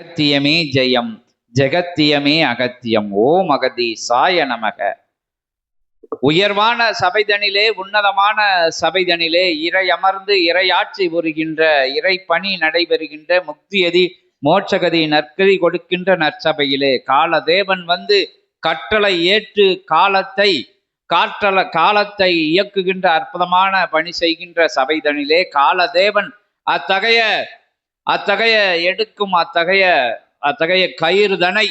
அகத்தியமே ஜெயம், ஜெகத்தியமே அகத்தியம். ஓம் அகதீசாய நமக. உயர்வான சபைதனிலே, உன்னதமான சபைதனிலே இறை அமர்ந்து இறையாட்சி புரிகின்ற, இறை பணி நடைபெறுகின்ற, முக்தியதி மோட்சகதி நற்கதி கொடுக்கின்ற நற்சபையிலே காலதேவன் வந்து கட்டளை ஏற்று காலத்தை இயக்குகின்ற அற்புதமான பணி செய்கின்ற சபைதனிலே காலதேவன் அத்தகைய எடுக்கும் அத்தகைய கயிறுதனை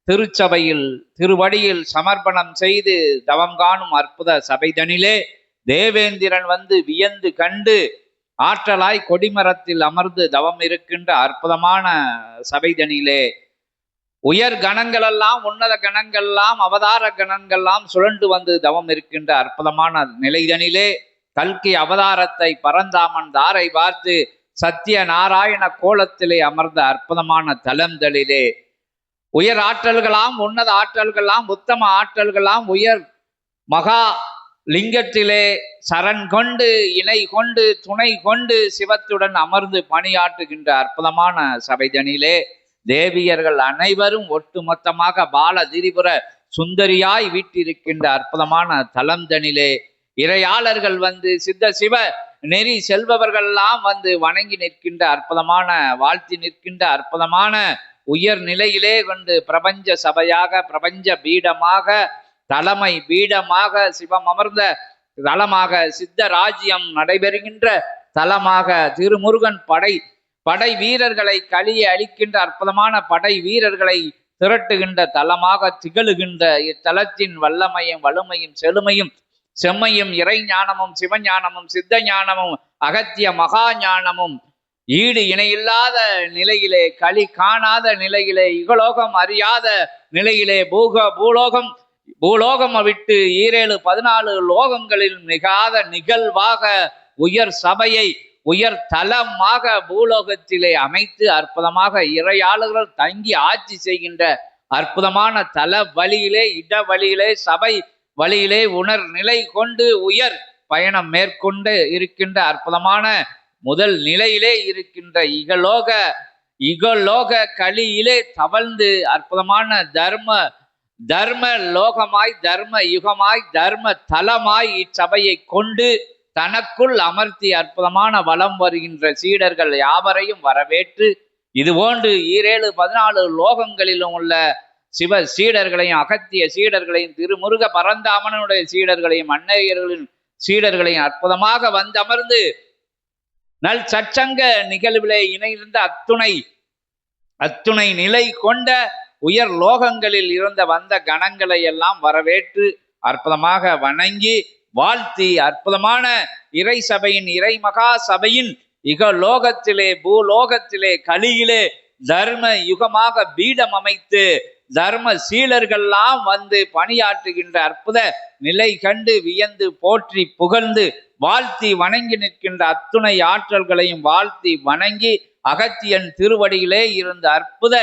திருச்சபையில் திருவடியில் சமர்ப்பணம் செய்து தவம் காணும் அற்புத சபைதனிலே தேவேந்திரன் வந்து வியந்து கண்டு ஆற்றலாய் கொடிமரத்தில் அமர்ந்து தவம் இருக்கின்ற அற்புதமான சபைதனிலே உயர் கணங்களெல்லாம், உன்னத கணங்கள்லாம், அவதார கணங்கள்லாம் சுழண்டு வந்து தவம் இருக்கின்ற அற்புதமான நிலைதனிலே கல்கி அவதாரத்தை பரந்தாமன் தாரை பார்த்து சத்திய நாராயண கோலத்திலே அமர்ந்த அற்புதமான தலந்தலிலே உயர் ஆற்றல்களாம், உன்னத ஆற்றல்களாம், உத்தம ஆற்றல்களாம் உயர் மகா லிங்கத்திலே சரண் கொண்டு இணை கொண்டு துணை கொண்டு சிவத்துடன் அமர்ந்து பணியாற்றுகின்ற அற்புதமான சபைதனிலே தேவியர்கள் அனைவரும் ஒட்டுமொத்தமாக பால திரிபுர சுந்தரியாய் வீட்டிருக்கின்ற அற்புதமான தலந்தனிலே இறையாளர்கள் வந்து சித்த சிவ நெறி செல்பவர்கள்லாம் வந்து வணங்கி நிற்கின்ற அற்புதமான, வாழ்த்தி நிற்கின்ற அற்புதமான உயர் நிலையிலே கொண்டு பிரபஞ்ச சபையாக, பிரபஞ்ச பீடமாக, தலைமை பீடமாக, சிவம் அமர்ந்த தலமாக, சித்த ராஜ்யம் நடைபெறுகின்ற தலமாக, திருமுருகன் படை வீரர்களை களியை அளிக்கின்ற அற்புதமான படை வீரர்களை திரட்டுகின்ற தலமாக திகழுகின்ற இத்தலத்தின் வல்லமையும் வலுமையும் செழுமையும் செம்மையும் இறை ஞானமும் சிவஞானமும் சித்த ஞானமும் அகத்திய மகா ஞானமும் ஈடு இணையில்லாத நிலையிலே, களி காணாத நிலையிலே, இகலோகம் அறியாத நிலையிலே, பூலோகம் விட்டு 14 லோகங்களில் மிகாத நிகழ்வாக உயர் சபையை உயர் தலமாக பூலோகத்திலே அமைத்து அற்புதமாக இறையாளர்கள் தங்கி ஆட்சி செய்கின்ற அற்புதமான தல வழியிலே, இட வழியிலே, சபை வழியிலே உணர் நிலை கொண்டு உயர் பயணம் மேற்கொண்டு இருக்கின்ற அற்புதமான முதல் நிலையிலே இருக்கின்ற இகலோக களியிலே தவழ்ந்து அற்புதமான தர்ம லோகமாய், தர்ம யுகமாய், தர்ம தலமாய் இச்சபையை கொண்டு தனக்குள் அமர்த்தி அற்புதமான வலம் வருகின்ற சீடர்கள் யாவரையும் வரவேற்று இதுபோன்று 14 லோகங்களிலும் உள்ள சிவ சீடர்களையும், அகத்திய சீடர்களையும், திருமுருக பரந்தாமனுடைய சீடர்களையும், அன்னையர்களின் சீடர்களையும் அற்புதமாக வந்தமர்ந்து நல் சச்சங்க நிகழ்விலே இணைந்த அத்துணை நிலை கொண்ட உயர் லோகங்களில் இருந்த வந்த கணங்களை எல்லாம் வரவேற்று அற்புதமாக வணங்கி வாழ்த்தி அற்புதமான இறை சபையின், இறை மகா சபையின் இகலோகத்திலே பூலோகத்திலே கலியிலே தர்ம யுகமாக பீடம் அமைத்து தர்ம சீலர்கள்லாம் வந்து பணியாற்றுகின்ற அற்புத நிலை கண்டு வியந்து போற்றி புகழ்ந்து வாழ்த்தி வணங்கி நிற்கின்ற அத்துணை ஆற்றல்களையும் வாழ்த்தி வணங்கி அகத்தியன் திருவடியிலே இருந்த அற்புத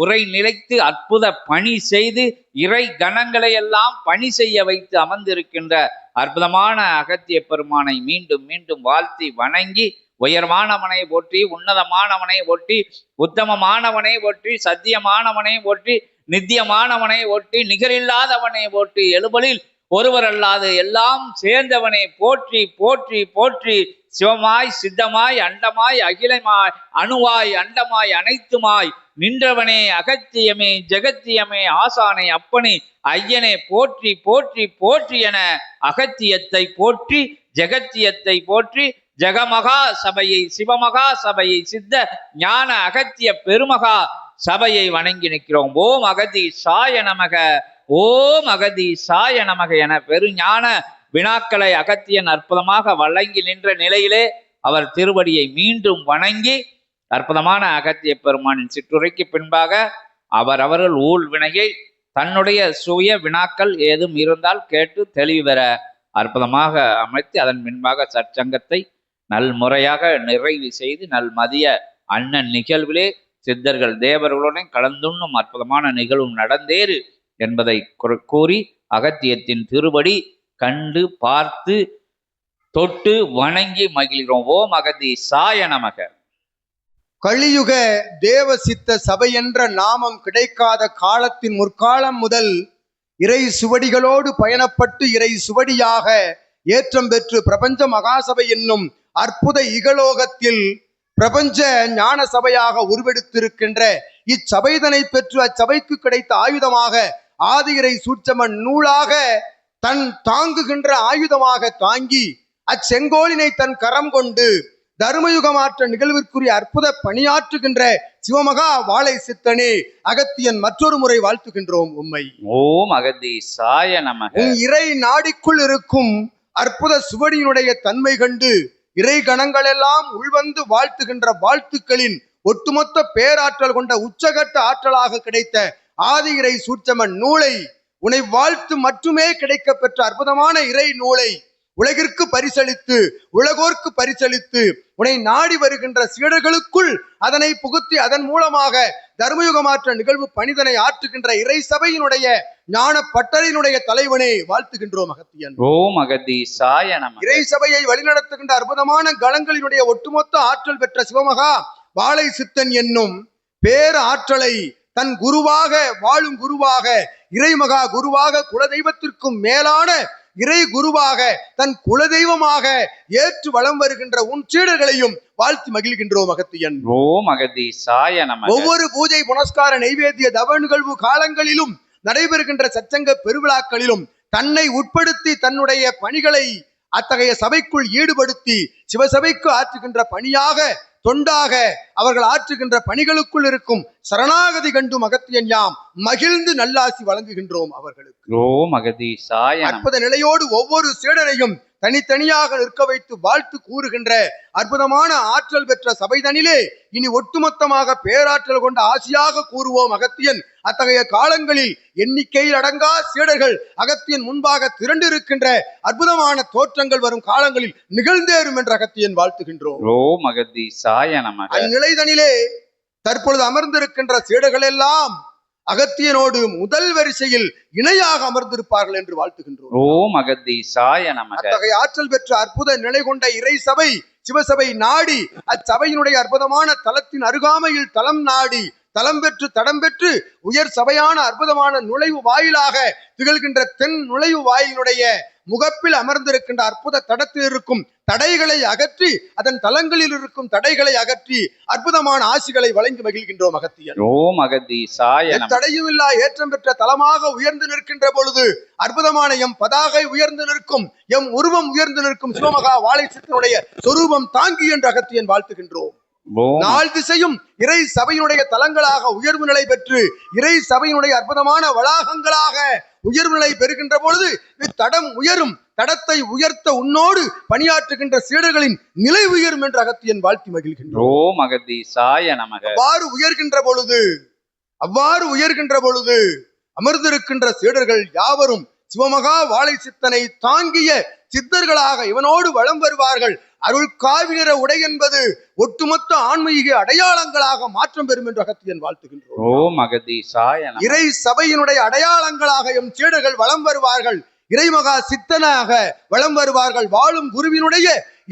உரை நிலைத்து அற்புத பணி செய்து இறை கணங்களை எல்லாம் பணி செய்ய வைத்து அமர்ந்திருக்கின்ற அற்புதமான அகத்திய பெருமானை மீண்டும் மீண்டும் வாழ்த்தி வணங்கி உயர்வானவனை போற்றி, உன்னதமானவனை போற்றி, உத்தமமானவனை போற்றி, சத்தியமானவனை போற்றி, நித்தியமானவனை போற்றி, நிகரில்லாதவனை போற்றி, எழுபலில் ஒருவர் அல்லாது எல்லாம் சேர்ந்தவனை போற்றி போற்றி போற்றி சிவமாய் சித்தமாய் அண்டமாய் அகிலமாய் அணுவாய் அண்டமாய் அனைத்துமாய் நின்றவனே அகத்தியமே ஜெகத்தியமே ஆசானை அப்பனே ஐயனே போற்றி போற்றி போற்றி என அகத்தியத்தை போற்றி ஜெகத்தியத்தை போற்றி ஜெகமகா சபையை, சிவமகா சபையை, சித்த ஞான அகத்திய பெருமகா சபையை வணங்கி நிற்கிறோம். ஓம் அகதீசாய நமக, ஓம் அகதீசாய நமக என பெருஞான வினாக்களை அகத்தியன் அற்புதமாக வழங்கி நின்ற நிலையிலே அவர் திருவடியை மீண்டும் வணங்கி அற்புதமான அகத்திய பெருமானின் சிற்றுரைக்கு பின்பாக அவர்கள் ஊழ் வினையை தன்னுடைய சுய வினாக்கள் ஏதும் இருந்தால் கேட்டு தெளிவு பெற அற்புதமாக அமைத்து அதன் பின்பாக சற்சங்கத்தை நல்முறையாக நிறைவு செய்து நல்மதிய அண்ணன் நிகழ்விலே சித்தர்கள் தேவர்களுடன் கலந்துண்ணும் அற்புதமான நிகழ்வும் நடந்தேறு என்பதை கூறி அகத்தியத்தின் திருவடி கண்டு பார்த்து தொட்டு வணங்கி மகிழ்கிறோம். ஓம் அகதீசாய நமக. கலியுக தேவசித்த சபை என்ற நாமம் கிடைக்காத காலத்தின் முற்காலம் முதல் இறை சுவடிகளோடு பயணப்பட்டு இறை சுவடியாக ஏற்றம் பெற்று பிரபஞ்ச மகாசபை என்னும் அற்புத இகலோகத்தில் பிரபஞ்ச ஞான சபையாக உருவெடுத்திருக்கின்ற இச்சபைதனை பெற்று அச்சபைக்கு கிடைத்த ஆயுதமாக ஆதி இறை சூட்சமன் நூலாக தன் தாங்குகின்ற ஆயுதமாக தாங்கி அச்செங்கோலினை தன் கரம் கொண்டு தர்மயுகமாற்ற நிகழ்விற்குரிய அற்புத பணியாற்றுகின்ற சிவமகா வாழை சித்தனே அகத்தியன் மற்றொரு முறை வாழ்த்துகின்றோம் உம்மை. ஓம் அகதீசாய நமக. உன் இறை நாடிக்குள் இருக்கும் அற்புத சுவடியினுடைய தன்மை கண்டு இறை கணங்கள் எல்லாம் உள்வந்து வாழ்த்துகின்ற வாழ்த்துக்களின் ஒட்டுமொத்த பேராற்றல் கொண்ட உச்சகட்ட ஆற்றலாக கிடைத்த ஆதி இறை சூட்சமன் நூலை உன்னை வாழ்த்து மட்டுமே கிடைக்க பெற்ற அற்புதமான இறை நூலை உலகிற்கு பரிசளித்து உலகோர்க்கு பரிசளித்து உன்னை நாடி வருகின்ற சீடர்களுக்குள் அதனை புகுத்தி அதன் மூலமாக தர்மயுகமாற்ற நிகழ்வு பணிதனை ஆற்றுகின்ற இறை சபையினுடைய ஞான பட்டறையினுடைய தலைவனே வாழ்த்துகின்றோம் அகத்தியன். ஓம் அகதீசாய நமக. இறை சபையை வழிநடத்துகின்ற அற்புதமான கணங்களினுடைய ஒட்டுமொத்த ஆற்றல் பெற்ற சிவமகா வாழை சித்தன் என்னும் பேர ஆற்றலை தன் குருவாக வாழும் குருவாக இறைமகா குருவாக குலதெய்வத்திற்கும் மேலான இறை குருவாக தன் குலதெய்வமாக ஏற்று வலம் வருகின்ற உன் சீடர்களையும் வாழ்த்து மகிழ்கின்றோம் அகத்தியன். ஓம் அகதீசாய நமக. ஒவ்வொரு பூஜை புனஸ்கார நைவேத்திய தவ நிகழ்வு காலங்களிலும் நடைபெறுகின்ற சச்சங்க பெருவிழாக்களிலும் தன்னை உட்படுத்தி தன்னுடைய பணிகளை அத்தகைய சபைக்குள் ஈடுபடுத்தி சிவசபைக்கு ஆற்றுகின்ற பணியாக தொண்டாக அவர்கள் ஆற்றுகின்ற பணிகளுக்குள் இருக்கும் சரணாகதி கண்டு அகத்தியன் யாம் மகிழ்ந்து நல்லாசி வழங்குகின்றோம் அவர்களுக்கு. ஓம் அகதீசாய. அற்புத நிலையோடு ஒவ்வொரு சீடரையும் தனித்தனியாக நிற்க வைத்து வாழ்த்து கூறுகின்ற அற்புதமான ஆற்றல் பெற்ற சபைதனிலே இனி ஒட்டுமொத்தமாக பேராற்றல் கொண்ட ஆசியாக கூறுவோம் அகத்தியன். அத்தகைய காலங்களில் எண்ணிக்கையில் அடங்கா சீடர்கள் அகத்தியன் முன்பாக திரண்டு இருக்கின்ற அற்புதமான தோற்றங்கள் வரும் காலங்களில் நிகழ்ந்தேறும் என்று அகத்தியன் வாழ்த்துகின்றோம். ஓம் அகதீசாய நமக. அந்நிலைதனிலே தற்பொழுது அமர்ந்திருக்கின்ற சீடர்கள் எல்லாம் அகத்தியனோடு முதல் வரிசையில் இணையாக அமர்ந்திருப்பார்கள் என்று வாழ்த்துகின்றோம். ஓம் அகதீசாய நமக. அத்தகைய ஆற்றல் பெற்ற அற்புத நிலை கொண்ட இறை சபை சிவசபை நாடி அச்சபையினுடைய அற்புதமான தலத்தின் அருகாமையில் தலம் நாடி தலம் பெற்று தடம் பெற்று உயர் சபையான அற்புதமான நுழைவு வாயிலாக திகழ்கின்ற தென் நுழைவு வாயிலுடைய முகப்பில் அமர்ந்திருக்கின்ற அற்புத தடத்தில் இருக்கும் தடைகளை அகற்றி அதன் தலங்களில் இருக்கும் தடைகளை அகற்றி அற்புதமான ஆசிகளை வழங்கி மகிழ்கின்றோம் அகத்தியன். ஓம் அகதீசாய நமக. தடையும் இல்லா ஏற்றம் பெற்ற தலமாக உயர்ந்து நிற்கின்ற பொழுது அற்புதமான எம் பதாகை உயர்ந்து நிற்கும் எம் உருவம் உயர்ந்து நிற்கும் சிவமகா வாழை சித்தனுடைய சொரூபம் தாங்கி என்று அகத்தியன் வாழ்த்துகின்றோம். நாள் திசையும் இறை சபையினுடைய தலங்களாக உயர்வு நிலை பெற்று இறை சபையினுடைய அற்புதமான வளாகங்களாக உயர்வு நிலை பெறுகின்ற பொழுது இத்தடம் உயரும் தடத்தை உயர்த்த உன்னோடு பணியாற்றுகின்ற சீடர்களின் நிலை உயரும் என்று அகத்தியன் வாழ்த்தி மகிழ்கின்றோம். ஓம் அகதீசாய நமக. அவ்வாறு உயர்கின்ற பொழுது அமர்ந்திருக்கின்ற சீடர்கள் யாவரும் சிவமகா வாழை சித்தனை தாங்கிய சித்தர்களாக இவனோடு வலம் வருவார்கள். அருள் காவிர உடை என்பது ஒட்டுமொத்த ஆன்மீக அடையாளங்களாக மாற்றம் பெறும் என்று அகத்தியன் வாழ்த்துகின்றோம். ஓம் அகதீசாய நமக. இறை சபையினுடைய அடையாளங்களாக எம் சீடர்கள் வலம் வருவார்கள். இறைமகா சித்தனாக வலம் வருவார்கள். வாழும் குருவினுடைய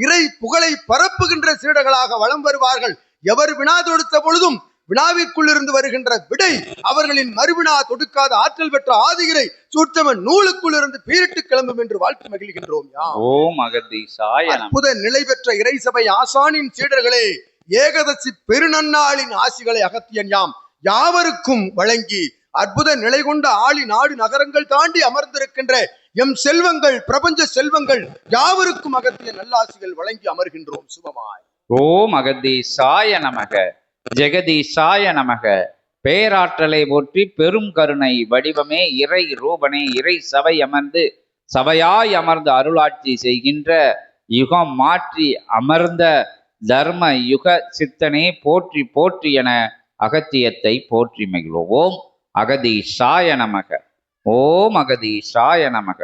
இறை புகழை பரப்புகின்ற சீடர்களாக வலம் வருவார்கள். எவர் வினா தொடுத்த பொழுதும் வினாவிற்குள் இருந்து வருகின்ற விடை அவர்களின் மறுவினா தொடுக்காத ஆற்றல் பெற்ற ஆதிகிரை சூட்சமன் நூலுக்குள் இருந்து பீரிட்டு கிளம்பும் என்று வாழ்த்து மகிழ்கின்றோம். ஓம் அகதீசாய நமக. அற்புத நிலை பெற்ற இறை சபை ஆசானின் சீடர்களே, ஏகதசி பெருநன்னாளின் ஆசிகளை அகத்தியன் யாம் யாவருக்கும் வழங்கி அற்புத நிலை கொண்ட ஆளி நாடு நகரங்கள் தாண்டி அமர்ந்திருக்கின்ற எம் செல்வங்கள் பிரபஞ்ச செல்வங்கள் யாவருக்கும் அகத்திய நல்லாசிகள் வழங்கி அமர்கின்றோம் சுபமாய். ஓம் அகதீசாய நமக. ஜெகதீசாய நமக. பேராற்றலை போற்றி பெரும் கருணை வடிவமே இறை ரூபனே இறை சபை அமர்ந்து சபையாய் அமர்ந்து அருளாட்சி செய்கின்ற யுகம் மாற்றி அமர்ந்த தர்ம யுக சித்தனே போற்றி போற்றி என அகத்தியத்தை போற்றி மகிழ்வோம். அகதீசாய நமக. ஓம் அகதீசாய நமக.